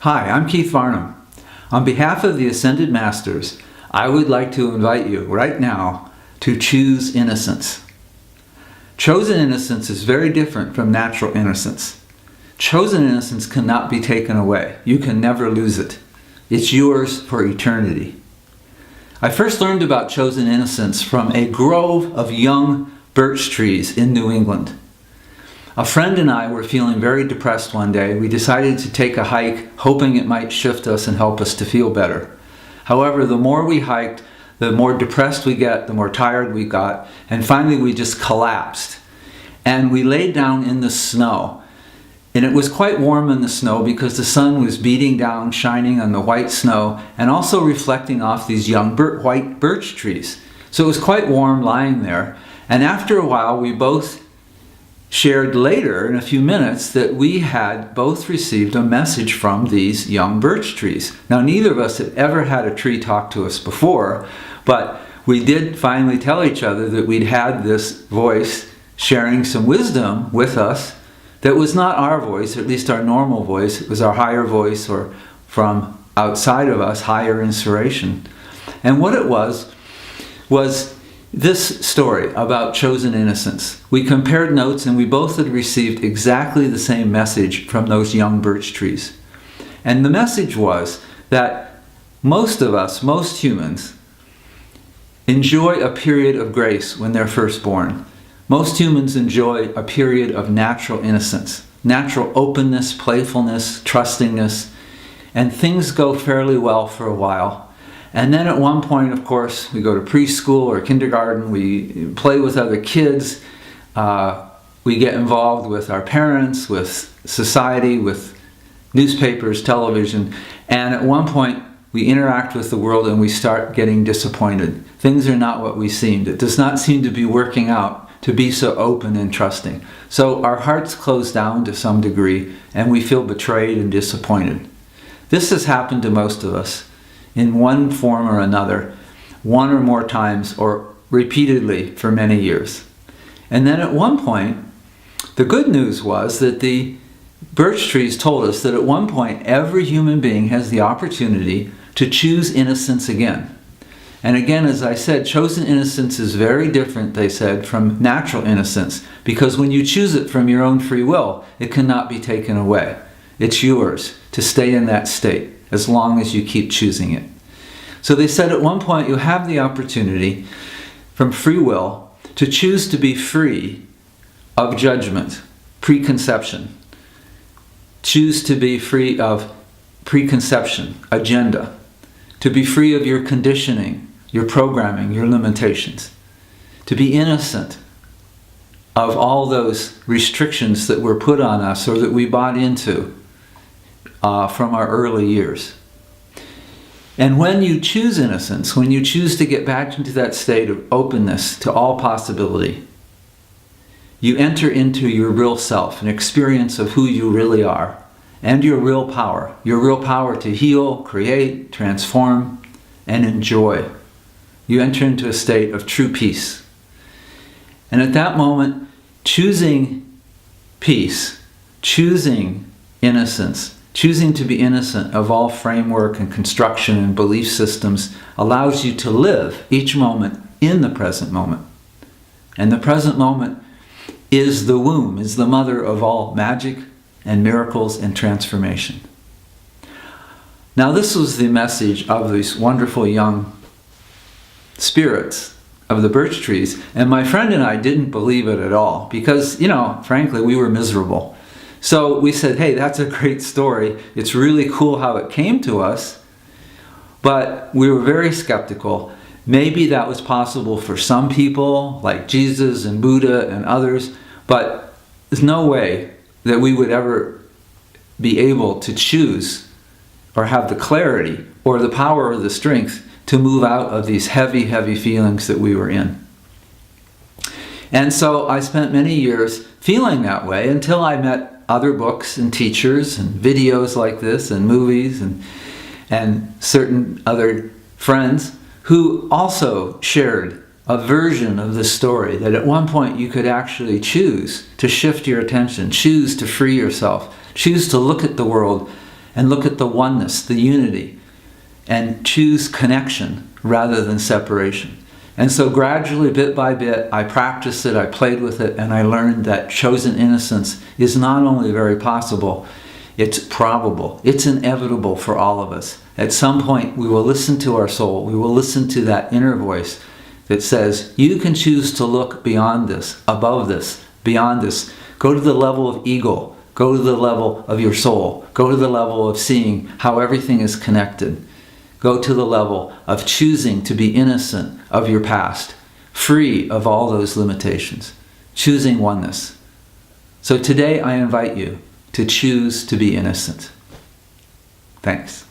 Hi, I'm Keith Varnum. On behalf of the Ascended Masters, I would like to invite you right now to choose innocence. Chosen innocence is very different from natural innocence. Chosen innocence cannot be taken away. You can never lose it. It's yours for eternity. I first learned about chosen innocence from a grove of young birch trees in New England. A friend and I were feeling very depressed one day. We decided to take a hike, hoping it might shift us and help us to feel better. However, the more we hiked, the more depressed we get, the more tired we got, and finally we just collapsed. And we laid down in the snow. And it was quite warm in the snow because the sun was beating down, shining on the white snow, and also reflecting off these young white birch trees. So it was quite warm lying there. And after a while, we both shared later in a few minutes that we had both received a message from these young birch trees. Now, neither of us had ever had a tree talk to us before, but we did finally tell each other that we'd had this voice sharing some wisdom with us that was not our voice, at least our normal voice. It was our higher voice, or from outside of us, higher inspiration. And what it was this story about chosen innocence. We compared notes and we both had received exactly the same message from those young birch trees. And the message was that most of us, most humans, enjoy a period of grace when they're first born. Most humans enjoy a period of natural innocence, natural openness, playfulness, trustingness, and things go fairly well for a while. And then at one point, of course, we go to preschool or kindergarten, we play with other kids, we get involved with our parents, with society, with newspapers, television, and at one point we interact with the world and we start getting disappointed. Things are not what we seemed. It does not seem to be working out to be so open and trusting. So our hearts close down to some degree and we feel betrayed and disappointed. This has happened to most of us in one form or another, one or more times, or repeatedly for many years. And then at one point, the good news was that the birch trees told us that at one point, every human being has the opportunity to choose innocence again. And again, as I said, chosen innocence is very different, they said, from natural innocence, because when you choose it from your own free will, it cannot be taken away. It's yours to stay in that state as long as you keep choosing it. So they said at one point you have the opportunity from free will to choose to be free of judgment, preconception. Choose to be free of preconception, agenda. To be free of your conditioning, your programming, your limitations. To be innocent of all those restrictions that were put on us or that we bought into from our early years. And when you choose innocence, when you choose to get back into that state of openness to all possibility, you enter into your real self, an experience of who you really are, and your real power to heal, create, transform, and enjoy. You enter into a state of true peace. And at that moment, choosing peace, choosing innocence, choosing to be innocent of all framework and construction and belief systems allows you to live each moment in the present moment. And the present moment is the womb, is the mother of all magic and miracles and transformation. Now, this was the message of these wonderful young spirits of the birch trees. And my friend and I didn't believe it at all because, frankly, we were miserable. So we said, hey, that's a great story. It's really cool how it came to us. But we were very skeptical. Maybe that was possible for some people, like Jesus and Buddha and others. But there's no way that we would ever be able to choose or have the clarity or the power or the strength to move out of these heavy, heavy feelings that we were in. And so I spent many years feeling that way until I met other books and teachers and videos like this and movies and certain other friends who also shared a version of this story, that at one point you could actually choose to shift your attention, choose to free yourself, choose to look at the world and look at the oneness, the unity, and choose connection rather than separation. And so gradually, bit by bit, I practiced it, I played with it, and I learned that chosen innocence is not only very possible, it's probable, it's inevitable for all of us. At some point, we will listen to our soul, we will listen to that inner voice that says, you can choose to look beyond this, above this, beyond this. Go to the level of ego, go to the level of your soul, go to the level of seeing how everything is connected. Go to the level of choosing to be innocent of your past, free of all those limitations, choosing oneness. So today I invite you to choose to be innocent. Thanks.